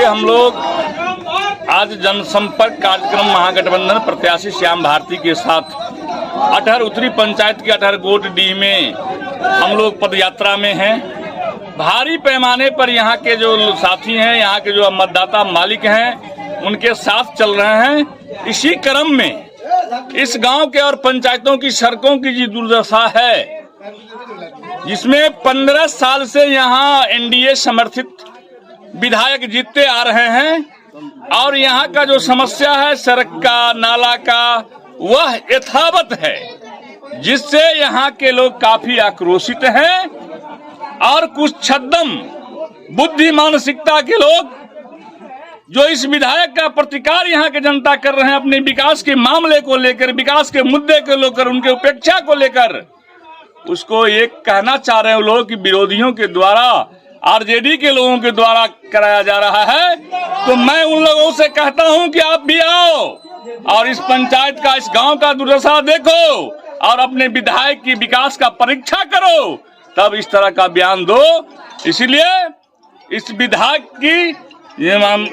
हम लोग आज जनसंपर्क कार्यक्रम महागठबंधन प्रत्याशी श्याम भारती के साथ अटहर उत्तरी पंचायत के अटहर गोट डी में हम लोग पदयात्रा में हैं। भारी पैमाने पर यहाँ के जो साथी हैं, यहाँ के जो मतदाता मालिक हैं, उनके साथ चल रहे हैं। इसी क्रम में इस गांव के और पंचायतों की सड़कों की जो दुर्दशा है, जिसमें 15 साल से यहाँ एनडीए समर्थित विधायक जीतते आ रहे हैं और यहाँ का जो समस्या है सड़क का, नाला का, वह यथावत है, जिससे यहाँ के लोग काफी आक्रोशित हैं और कुछ छद्म बुद्धि मानसिकता के लोग जो इस विधायक का प्रतिकार यहाँ के जनता कर रहे हैं, अपने विकास के मामले को लेकर, विकास के मुद्दे को लेकर, उनके उपेक्षा को लेकर, उसको एक कहना चाह रहे हैं लोग कि विरोधियों के द्वारा, आरजेडी के लोगों के द्वारा कराया जा रहा है। तो मैं उन लोगों से कहता हूं कि आप भी आओ और इस पंचायत का, इस गांव का दुर्दशा देखो और अपने विधायक की विकास का परीक्षा करो, तब इस तरह का बयान दो। इसलिए इस विधायक की